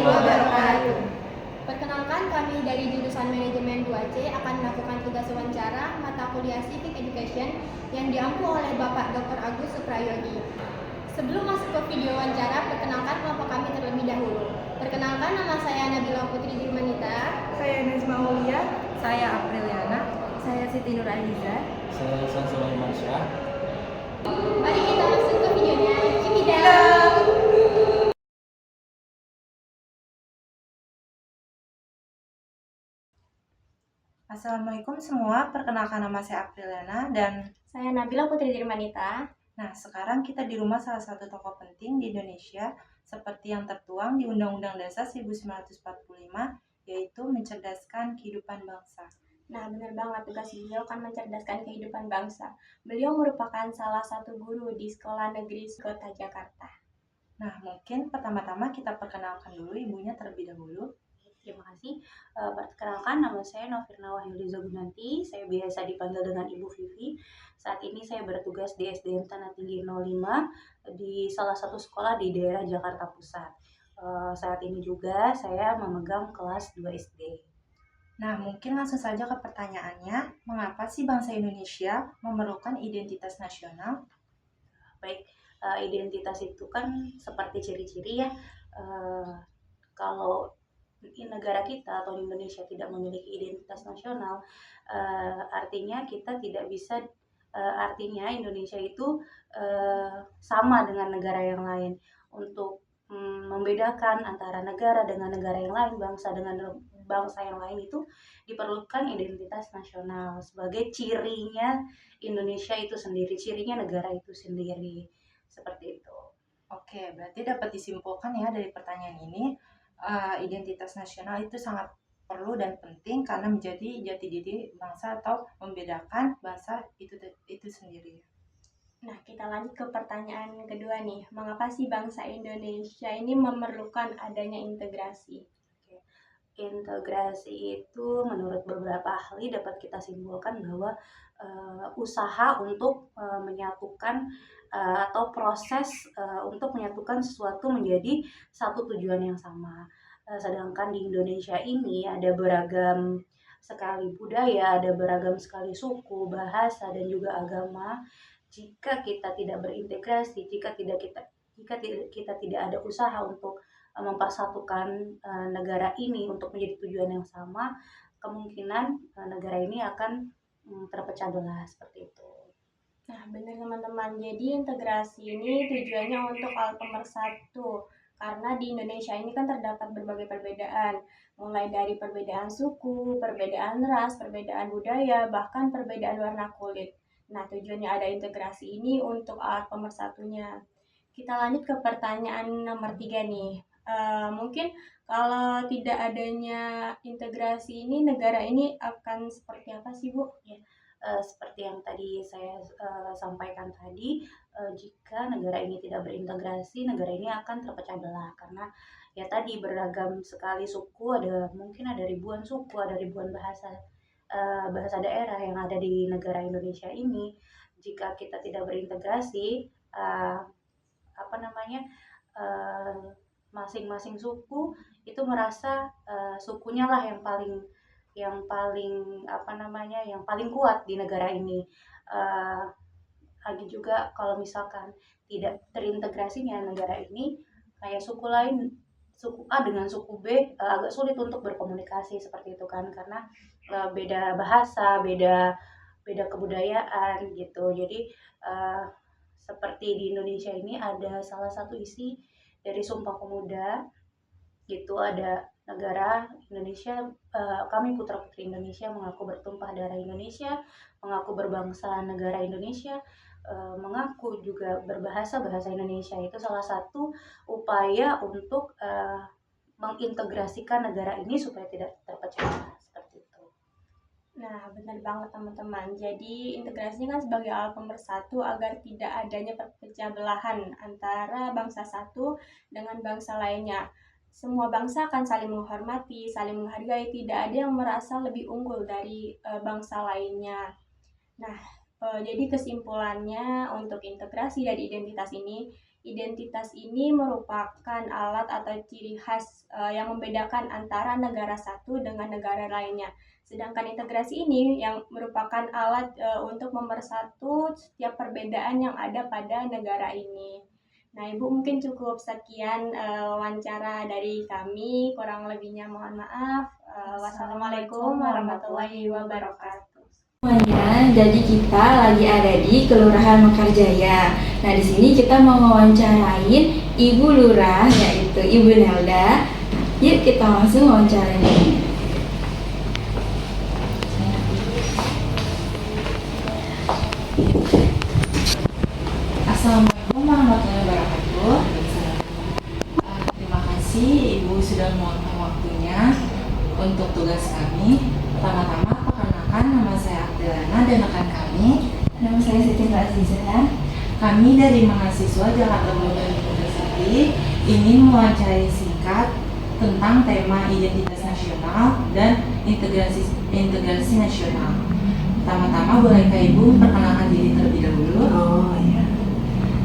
wabarakatuh. Perkenalkan, kami dari jurusan Manajemen 2C akan melakukan tugas wawancara mata kuliah Civic Education yang diampu oleh Bapak Dr. Agus Suprayogi. Sebelum masuk ke video wawancara, perkenalkan kelompok kami terlebih dahulu. Perkenalkan, nama saya Nabila Putri Dirmanita. Saya Nazma Aulia. Saya Apriliana. Saya Siti Nur Aliza. Saya Hasan Sulaiman Syah. Mari kita masuk ke videonya. Cimidang. Assalamualaikum semua, perkenalkan nama saya Apriliana dan Saya Nabila Putri Dirmanita. nah sekarang kita di rumah salah satu tokoh penting di Indonesia seperti yang tertuang di Undang-Undang Dasar 1945 yaitu mencerdaskan kehidupan bangsa. Nah, benar banget, tugas beliau kan mencerdaskan kehidupan bangsa. Beliau merupakan salah satu guru di Sekolah Negeri Kota Jakarta. Nah mungkin pertama-tama kita perkenalkan dulu ibunya terlebih dahulu. Terima kasih. Perkenalkan, nama saya Novirna Wahyuliza Gunanti. Saya biasa dipanggil dengan Ibu Vivi. Saat ini saya bertugas di SDN Tanah Tinggi 05 di salah satu sekolah di daerah Jakarta Pusat. Saat ini juga saya memegang kelas 2 SD. Nah mungkin langsung saja ke pertanyaannya, mengapa sih bangsa Indonesia memerlukan identitas nasional? Baik, identitas itu kan seperti ciri-ciri ya. Kalau negara kita atau Indonesia tidak memiliki identitas nasional, artinya kita tidak bisa, artinya Indonesia itu sama dengan negara yang lain. Untuk membedakan antara negara dengan negara yang lain, bangsa dengan bangsa yang lain itu diperlukan identitas nasional sebagai cirinya Indonesia itu sendiri, cirinya negara itu sendiri, seperti itu. Oke, berarti dapat disimpulkan ya dari pertanyaan ini, identitas nasional itu sangat perlu dan penting karena menjadi jati diri bangsa atau membedakan bangsa itu sendiri. Nah, kita lanjut ke pertanyaan kedua nih. Mengapa sih bangsa Indonesia ini memerlukan adanya integrasi? Integrasi itu menurut beberapa ahli dapat kita simpulkan bahwa usaha untuk menyatukan atau proses untuk menyatukan sesuatu menjadi satu tujuan yang sama. Sedangkan di Indonesia ini ada beragam sekali budaya, ada beragam sekali suku, bahasa, dan juga agama. Jika kita tidak berintegrasi, jika kita tidak ada usaha untuk mempersatukan negara ini untuk menjadi tujuan yang sama, kemungkinan negara ini akan terpecah belah seperti itu. Nah, benar teman-teman. Jadi integrasi ini tujuannya untuk hal pemersatu. Karena di Indonesia ini kan terdapat berbagai perbedaan, mulai dari perbedaan suku, perbedaan ras, perbedaan budaya, bahkan perbedaan warna kulit. Nah, tujuannya ada integrasi ini untuk alat pemersatunya. Kita lanjut ke pertanyaan nomor 3 nih. Mungkin kalau tidak adanya integrasi ini, negara ini akan seperti apa sih, Bu? Ya, seperti yang tadi saya sampaikan tadi, jika negara ini tidak berintegrasi, negara ini akan terpecah belah karena ya tadi beragam sekali suku, mungkin ada ribuan suku, ada ribuan bahasa daerah yang ada di negara Indonesia ini. Jika kita tidak berintegrasi, apa namanya, masing-masing suku itu merasa sukunya lah yang paling kuat di negara ini. Lagi juga kalau misalkan tidak terintegrasinya negara ini, kayak suku lain, suku A dengan suku B agak sulit untuk berkomunikasi seperti itu kan, karena beda bahasa, beda kebudayaan gitu. Jadi seperti di Indonesia ini ada salah satu isi dari Sumpah Pemuda gitu, ada negara Indonesia, kami putra-putri Indonesia mengaku bertumpah darah Indonesia, mengaku berbangsa negara Indonesia, mengaku juga berbahasa bahasa Indonesia. Itu salah satu upaya untuk mengintegrasikan negara ini supaya tidak terpecah belah seperti itu. Nah, benar banget teman-teman. Jadi integrasinya kan sebagai alat pemersatu agar tidak adanya perpecah belahan antara bangsa satu dengan bangsa lainnya. Semua bangsa akan saling menghormati, saling menghargai, tidak ada yang merasa lebih unggul dari bangsa lainnya. Nah, jadi kesimpulannya untuk integrasi dan identitas ini, Identitas ini merupakan alat atau ciri khas yang membedakan antara negara satu dengan negara lainnya. Sedangkan integrasi ini yang merupakan alat untuk mempersatu setiap perbedaan yang ada pada negara ini. Nah, Ibu mungkin cukup sekian wawancara dari kami. Kurang lebihnya mohon maaf. Wassalamualaikum warahmatullahi wabarakatuh. Semuanya, jadi kita lagi ada di Kelurahan Mekarjaya. Nah, di sini kita mau wawancarain Ibu Lurah, yaitu Ibu Nelda. Yuk kita langsung wawancarain. Assalamualaikum warahmatullahi wabarakatuh. Terima kasih Ibu sudah meluangkan waktunya untuk tugas kami. Pertama-tama perkenalkan, nama saya Abdelana dan rekan kami. Nama saya Siti Aziza. Kami dari mahasiswa Jakarta Modern University ingin mewawancarai singkat tentang tema identitas nasional dan integrasi nasional. Pertama-tama bolehkah Ibu perkenalkan diri terlebih dahulu? Oh iya,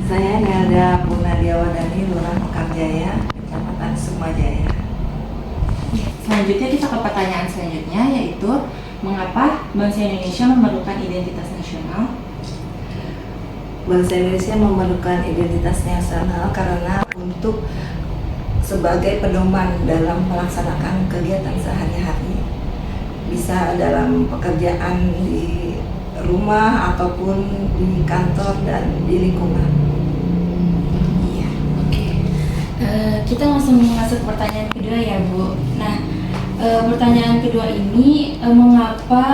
saya Nelda Punadia Wadani, Lurah Mekarjaya, Kecamatan Sukmajaya. Selanjutnya kita ke pertanyaan selanjutnya, yaitu mengapa bangsa Indonesia memerlukan identitas nasional? Bangsa Indonesia memerlukan identitas nasional karena untuk sebagai pedoman dalam melaksanakan kegiatan sehari-hari, bisa dalam pekerjaan di rumah ataupun di kantor dan di lingkungan. Iya, oke. Kita langsung masuk pertanyaan kedua ya, Bu. Nah, pertanyaan kedua ini, mengapa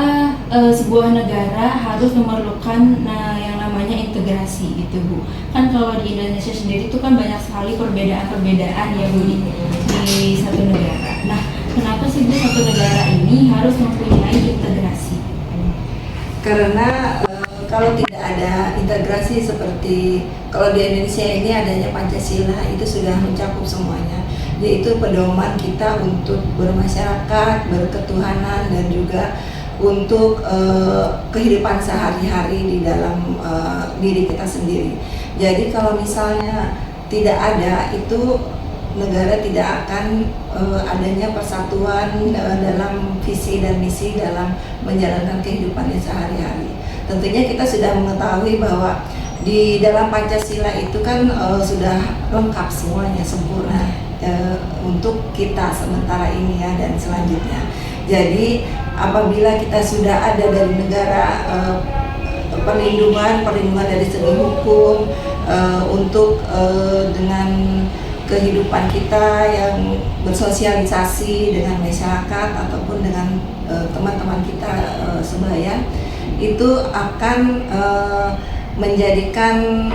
sebuah negara harus memerlukan yang namanya integrasi gitu, Bu? Kan kalau di Indonesia sendiri itu kan banyak sekali perbedaan-perbedaan ya, Bu, di satu negara. Nah, kenapa sih, Bu, satu negara ini harus mempunyai integrasi? Karena kalau tidak ada integrasi seperti kalau di Indonesia ini adanya Pancasila, itu sudah mencakup semuanya, yaitu pedoman kita untuk bermasyarakat, berketuhanan, dan juga untuk kehidupan sehari-hari di dalam diri kita sendiri. Jadi kalau misalnya tidak ada itu, negara tidak akan adanya persatuan dalam visi dan misi dalam menjalankan kehidupannya sehari-hari. Tentunya kita sudah mengetahui bahwa di dalam Pancasila itu kan sudah lengkap semuanya, sempurna untuk kita sementara ini ya dan selanjutnya. Jadi apabila kita sudah ada dari negara perlindungan dari segi hukum untuk dengan kehidupan kita yang bersosialisasi dengan masyarakat ataupun dengan teman-teman kita sebaya, itu akan menjadikan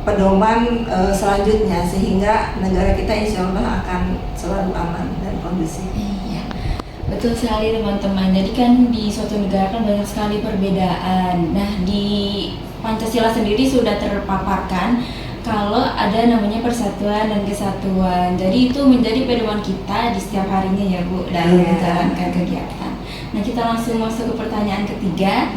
pedoman selanjutnya sehingga negara kita insya Allah akan selalu aman dan kondusif. Iya, betul sekali teman-teman. Jadi kan di suatu negara kan banyak sekali perbedaan. Nah, di Pancasila sendiri sudah terpaparkan kalau ada namanya persatuan dan kesatuan. Jadi itu menjadi pedoman kita di setiap harinya ya, Bu, dalam menjalankan kegiatan. Nah, kita langsung masuk ke pertanyaan ketiga.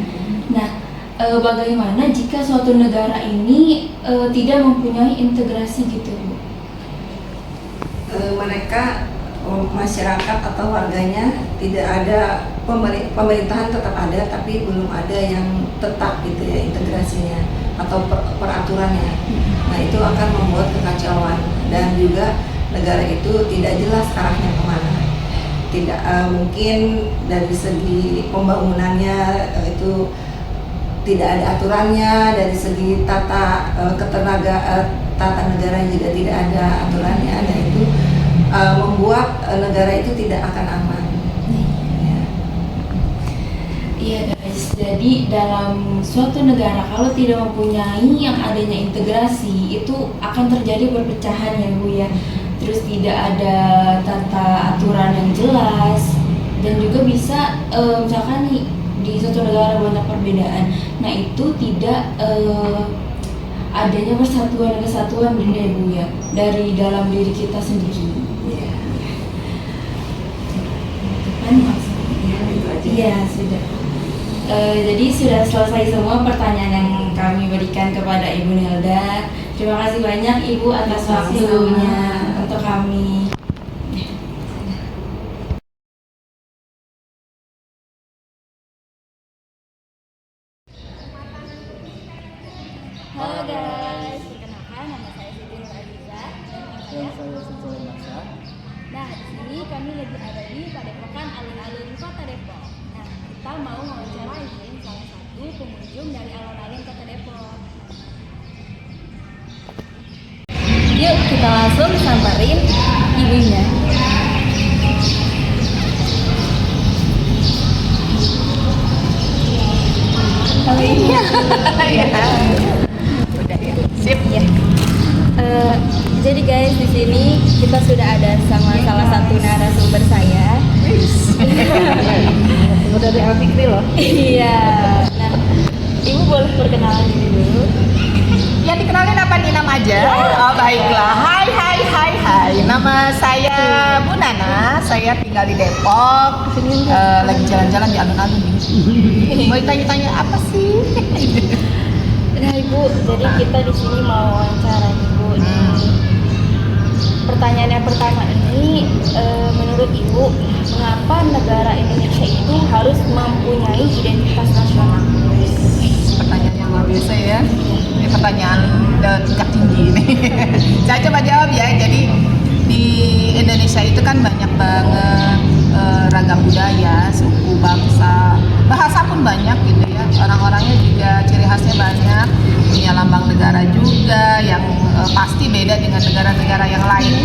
Nah, bagaimana jika suatu negara ini tidak mempunyai integrasi gitu, Bu? Mereka masyarakat atau warganya tidak ada, pemerintahan tetap ada tapi belum ada yang tetap gitu ya integrasinya atau peraturannya. Nah, itu akan membuat kekacauan dan juga negara itu tidak jelas arahnya kemana. Tidak mungkin dari segi pembangunannya itu tidak ada aturannya, dari segi tata negara juga tidak ada aturannya, dan itu membuat negara itu tidak akan aman. Iya guys, jadi dalam suatu negara kalau tidak mempunyai yang adanya integrasi itu akan terjadi perpecahan ya, Bu ya. Terus tidak ada tata aturan yang jelas dan juga bisa misalkan nih di suatu negara banyak perbedaan. Nah, itu tidak adanya persatuan dan kesatuan ya, Bu ya, dari dalam diri kita sendiri. Iya. Itu kan maksudnya. Iya, sudah. Jadi sudah selesai semua pertanyaan yang kami berikan kepada Ibu Nelda. Terima kasih banyak Ibu atas waktunya untuk kami. Halo guys, perkenalkan nama saya Siti Nur Aziza Dan saya Sansoleman Mansyah. Nah, di sini kami lagi ada di Padepokan Alun-Alun Kota Depok. Nah, kita mau wawancarain salah satu pengunjung dari alun-alun Kota Depok. Yuk, kita langsung samperin ibunya. Halo Ibu. Sip. Ya. Jadi guys, di sini kita sudah ada sama salah satu narasumber saya. Udah dari Alfikri loh. Iya. Nah, Ibu boleh perkenalan diri dulu. Ya dikenalin apa nih nama aja? Oh baiklah. Hai. Nama saya Bu Nana. Saya tinggal di Depok. Lagi jalan-jalan di alun-alun nih. Mau tanya-tanya apa sih? Nah Ibu, jadi kita di sini mau wawancara Ibu. Pertanyaan yang pertama ini, menurut Ibu, mengapa negara Indonesia itu harus mempunyai identitas nasional? Pertanyaan yang luar biasa ya. Ini pertanyaan tingkat tinggi nih. Saya coba jawab ya. Jadi di Indonesia itu kan banyak banget ragam budaya, suku, bangsa, bahasa pun banyak gitu ya. Orang-orangnya juga ciri khasnya banyak, punya lambang negara juga yang pasti beda dengan negara-negara yang lain.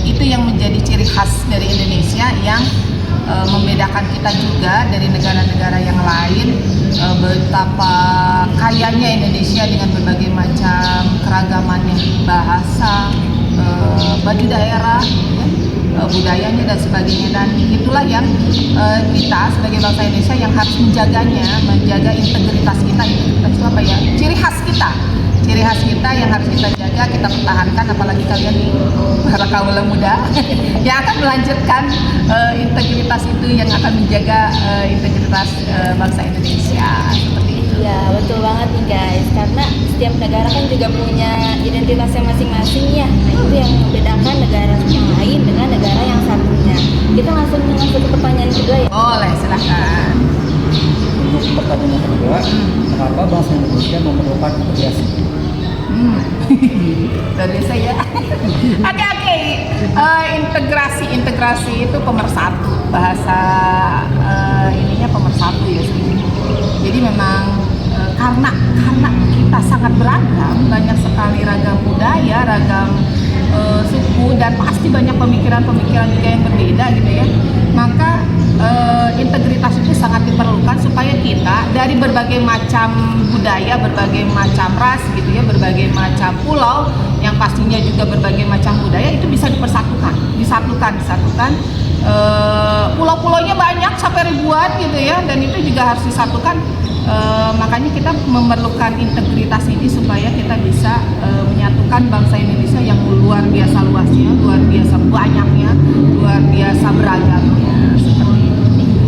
Itu yang menjadi ciri khas dari Indonesia yang membedakan kita juga dari negara-negara yang lain. Betapa kayanya Indonesia dengan berbagai macam keragamannya, bahasa, baju daerah, budayanya dan sebagainya, dan itulah yang kita sebagai bangsa Indonesia yang harus menjaganya, menjaga integritas kita. Integritas itu apa ya? Ciri khas kita yang harus kita jaga, kita pertahankan, apalagi kalian nih para kaum muda yang akan melanjutkan integritas itu, yang akan menjaga integritas bangsa Indonesia seperti itu. Iya, betul banget nih guys. Karena setiap negara kan juga punya identitasnya masing-masing ya. Nah, itu yang membedakan negara yang lain dengan negara yang satunya. Kita langsung ke pertanyaan kedua ya. Boleh, silahkan. Untuk pertanyaan yang kedua, mengapa bangsa Indonesia memerlukan integrasi? Luar biasa ya. Oke. Integrasi itu pemersatu, bahasa ininya pemersatu ya sih. Jadi memang karena kita sangat beragam, banyak sekali ragam budaya, ragam suku, dan pasti banyak pemikiran-pemikiran juga yang berbeda gitu ya. Maka integritas itu sangat diperlukan supaya kita dari berbagai macam budaya, berbagai macam ras gitu ya, berbagai macam pulau yang pastinya juga berbagai macam budaya itu bisa disatukan. Pulau-pulaunya banyak sampai ribuan gitu ya, dan itu juga harus disatukan. Makanya kita memerlukan integritas ini supaya kita bisa menyatukan bangsa Indonesia yang luar biasa luasnya, luar biasa banyaknya, luar biasa beragamnya, seperti itu.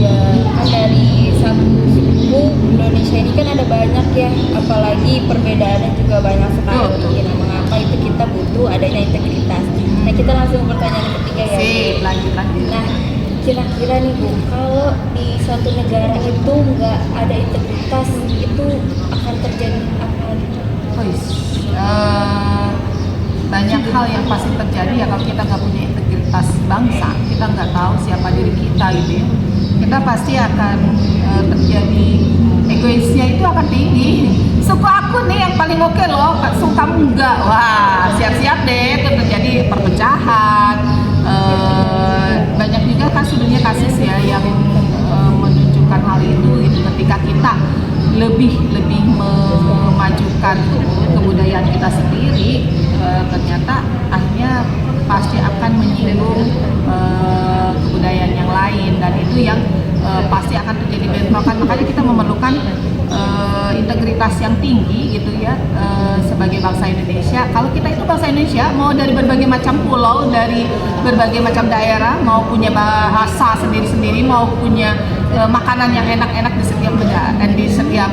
Iya, kan dari satu suku Indonesia ini kan ada banyak ya, apalagi perbedaannya juga banyak sekali. Nah, mengapa itu kita butuh adanya integritas? Nah, kita langsung ke pertanyaan yang ketiga ya. Sip, lanjut. Nah, kira-kira nih Bu, kalau di suatu negara itu nggak ada integritas, itu akan terjadi apa? Banyak hal yang pasti terjadi ya kalau kita nggak punya integritas bangsa, kita nggak tahu siapa diri kita gitu ya. Kita pasti akan terjadi egoisnya itu akan tinggi. Suku aku nih yang paling oke loh, suku kamu enggak. Wah, siap-siap deh itu terjadi perpecahan. Banyak juga kan sebenarnya kasus ya yang menunjukkan hal itu gitu. Ketika kita lebih memajukan kebudayaan kita sendiri, ternyata akhirnya pasti akan menyinggung kebudayaan yang lain, dan itu yang pasti akan terjadi bentrokan. Makanya kita memerlukan integritas integritas yang tinggi gitu ya, sebagai bangsa Indonesia. Kalau kita itu bangsa Indonesia, mau dari berbagai macam pulau, dari berbagai macam daerah, mau punya bahasa sendiri-sendiri, mau punya makanan yang enak-enak di setiap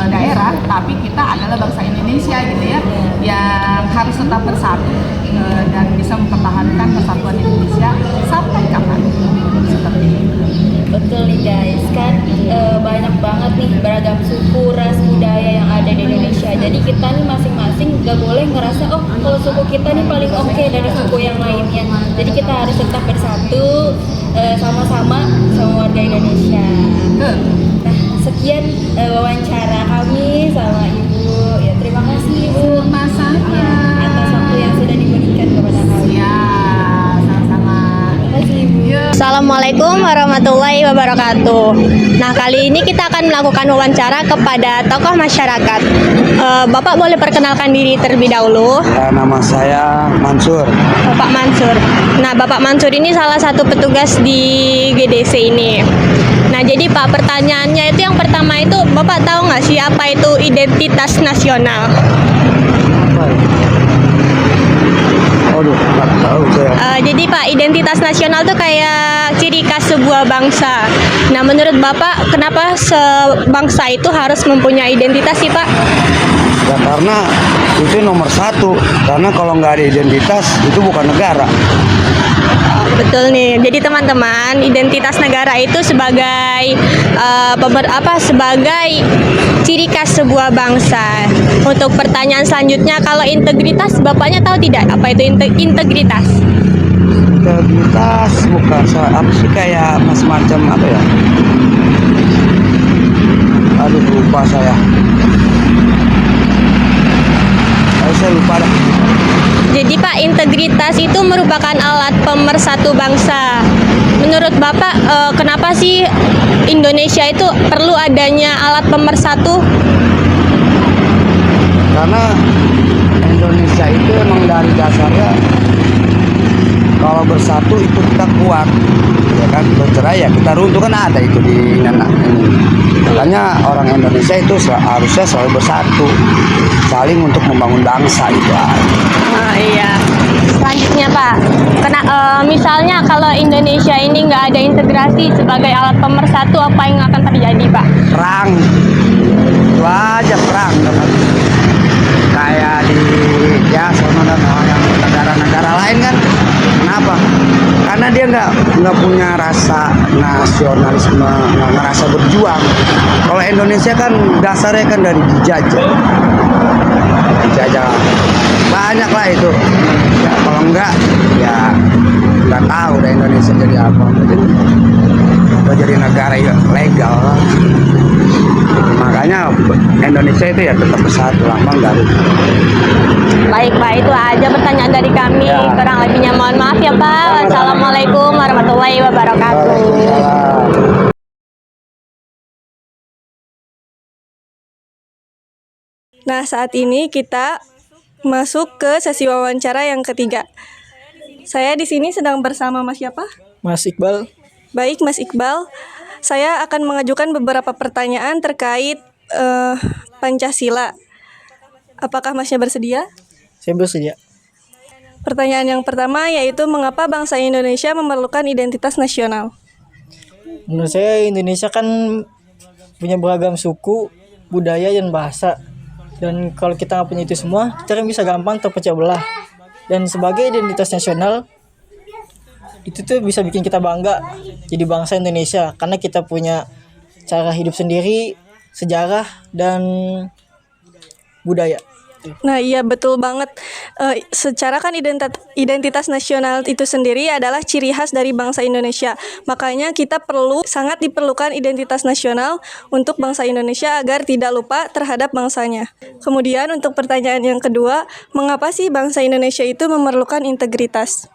daerah, tapi kita adalah bangsa Indonesia gitu ya, yang harus tetap bersatu dan bisa mempertahankan persatuan Indonesia sampai kapan, seperti itu. Betul nih guys, kan banyak banget nih beragam suku, ras, budaya yang ada di Indonesia. Jadi kita nih masing-masing gak boleh ngerasa, oh kalau suku kita nih paling oke dari suku yang lainnya. Jadi kita harus tetap bersatu, sama-sama sama warga Indonesia. Nah, sekian wawancara kami sama Ibu. Ya, terima kasih Ibu. Sama-sama. Ya, atas waktu yang sudah diberikan kepada kami. Ya, sama-sama. Terima kasih Ibu. Assalamualaikum warahmatullahi wabarakatuh. Nah, kali ini kita akan melakukan wawancara kepada tokoh masyarakat. Bapak boleh perkenalkan diri terlebih dahulu. Ya, nama saya Mansur. Bapak Mansur. Nah, Bapak Mansur ini salah satu petugas di GDC ini. Nah, jadi Pak, pertanyaannya itu yang pertama itu, Bapak tahu nggak sih apa itu identitas nasional? Apa ya? Aduh, nggak tahu saya. Jadi Pak, identitas nasional tuh kayak ciri khas sebuah bangsa. Nah, menurut Bapak, kenapa sebangsa itu harus mempunyai identitas sih Pak? Ya karena itu nomor satu. Karena kalau nggak ada identitas itu bukan negara. Betul nih. Jadi teman-teman, identitas negara itu sebagai sebagai ciri khas sebuah bangsa. Untuk pertanyaan selanjutnya, kalau integritas, Bapaknya tahu tidak apa itu integritas? Integritas bukan apa sih, kayak macam apa ya? Aduh, lupa saya. Saya lupa dah. Jadi Pak, integritas itu merupakan alat pemersatu bangsa. Menurut Bapak, kenapa sih Indonesia itu perlu adanya alat pemersatu? Karena Indonesia itu emang dari dasarnya kalau bersatu itu kita kuat, ya kan. Bercerai ya kita runtuh, kan ada itu di Nana ini. Makanya orang Indonesia itu harusnya selalu bersatu, saling untuk membangun bangsa itu. Iya. Selanjutnya Pak, misalnya kalau Indonesia ini nggak ada integrasi sebagai alat pemersatu, apa yang akan terjadi Pak? Perang, itu aja perang. Kayak di sama yang negara-negara lain kan. Kenapa? Karena dia nggak punya rasa nasionalisme, nggak ngerasa berjuang. Kalau Indonesia kan dasarnya kan dari dijajah banyak lah itu. Ya, kalau enggak ya nggak tahu deh Indonesia jadi apa. Jadi negara legal lah. Makanya Indonesia itu ya tetap bersatu, lambang Garut. Baik Pak, itu aja pertanyaan dari kami. Ya. Kurang lebihnya mohon maaf ya Pak. Assalamualaikum warahmatullahi wabarakatuh. Waalaikumsalam. Nah, saat ini kita masuk ke sesi wawancara yang ketiga. Saya di sini sedang bersama Mas siapa? Mas Iqbal. Baik, Mas Iqbal. Saya akan mengajukan beberapa pertanyaan terkait Pancasila. Apakah Masnya bersedia? Saya bersedia. Pertanyaan yang pertama yaitu mengapa bangsa Indonesia memerlukan identitas nasional? Menurut saya Indonesia kan punya beragam suku, budaya, dan bahasa. Dan kalau kita nggak punya itu semua, kita kan bisa gampang terpecah belah. Dan sebagai identitas nasional, itu tuh bisa bikin kita bangga jadi bangsa Indonesia. Karena kita punya cara hidup sendiri, sejarah, dan budaya. Nah iya betul banget. Secara kan identitas nasional itu sendiri adalah ciri khas dari bangsa Indonesia. Makanya kita sangat diperlukan identitas nasional untuk bangsa Indonesia agar tidak lupa terhadap bangsanya. Kemudian untuk pertanyaan yang kedua, mengapa sih bangsa Indonesia itu memerlukan integritas?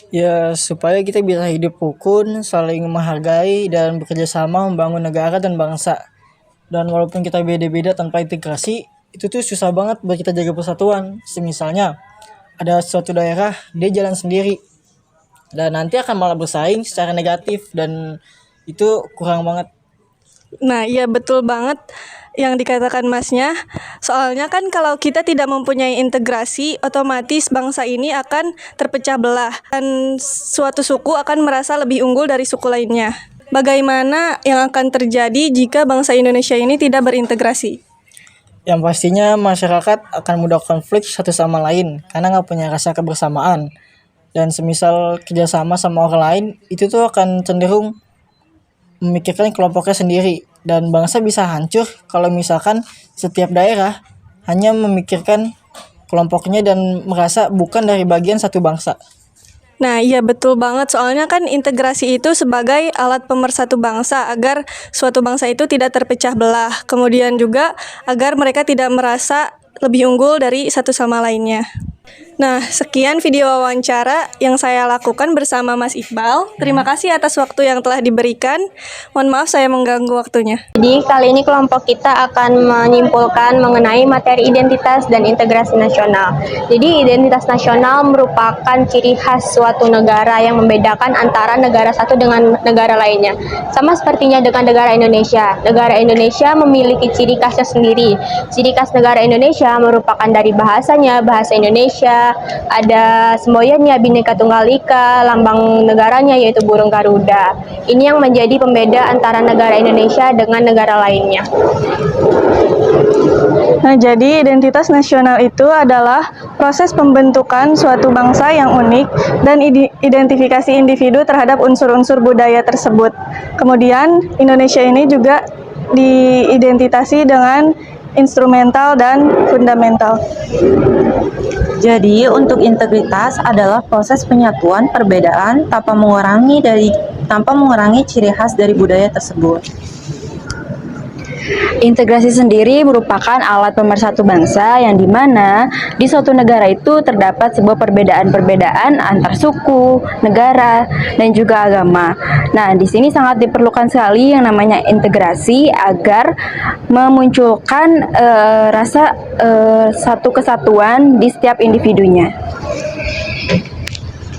Ya supaya kita bisa hidup rukun, saling menghargai, dan bekerja sama membangun negara dan bangsa. Dan walaupun kita beda-beda tanpa integrasi, itu tuh susah banget buat kita jaga persatuan. Misalnya ada suatu daerah dia jalan sendiri dan nanti akan malah bersaing secara negatif, dan itu kurang banget. Nah, iya betul banget yang dikatakan Masnya. Soalnya kan kalau kita tidak mempunyai integrasi, otomatis bangsa ini akan terpecah belah dan suatu suku akan merasa lebih unggul dari suku lainnya. Bagaimana yang akan terjadi jika bangsa Indonesia ini tidak berintegrasi? Yang pastinya masyarakat akan mudah konflik satu sama lain karena nggak punya rasa kebersamaan. Dan semisal kerjasama sama orang lain, itu tuh akan cenderung memikirkan kelompoknya sendiri. Dan bangsa bisa hancur kalau misalkan setiap daerah hanya memikirkan kelompoknya dan merasa bukan dari bagian satu bangsa. Nah, iya betul banget. Soalnya kan integrasi itu sebagai alat pemersatu bangsa agar suatu bangsa itu tidak terpecah belah. Kemudian juga agar mereka tidak merasa lebih unggul dari satu sama lainnya. Nah, sekian video wawancara yang saya lakukan bersama Mas Iqbal. Terima kasih atas waktu yang telah diberikan. Mohon maaf saya mengganggu waktunya. Jadi kali ini kelompok kita akan menyimpulkan mengenai materi identitas dan integrasi nasional. Jadi identitas nasional merupakan ciri khas suatu negara yang membedakan antara negara satu dengan negara lainnya. Sama sepertinya dengan negara Indonesia. Negara Indonesia memiliki ciri khasnya sendiri. Ciri khas negara Indonesia merupakan dari bahasanya, bahasa Indonesia, ada semboyannya Bhinneka Tunggal Ika, lambang negaranya yaitu burung Garuda. Ini yang menjadi pembeda antara negara Indonesia dengan negara lainnya. Nah, jadi identitas nasional itu adalah proses pembentukan suatu bangsa yang unik dan identifikasi individu terhadap unsur-unsur budaya tersebut. Kemudian, Indonesia ini juga diidentitasi dengan instrumental dan fundamental. Jadi, untuk integritas adalah proses penyatuan perbedaan tanpa mengurangi ciri khas dari budaya tersebut. Integrasi sendiri merupakan alat pemersatu bangsa yang dimana di suatu negara itu terdapat sebuah perbedaan-perbedaan antar suku, negara, dan juga agama. Nah, di sini sangat diperlukan sekali yang namanya integrasi agar memunculkan rasa satu kesatuan di setiap individunya.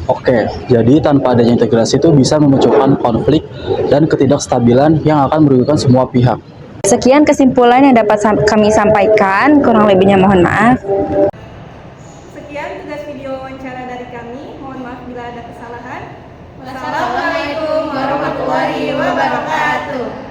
Oke, jadi tanpa adanya integrasi itu bisa memunculkan konflik dan ketidakstabilan yang akan merugikan semua pihak. Sekian kesimpulan yang dapat kami sampaikan, kurang lebihnya mohon maaf. Sekian tugas video wawancara dari kami. Mohon maaf bila ada kesalahan. Wassalamualaikum warahmatullahi wabarakatuh.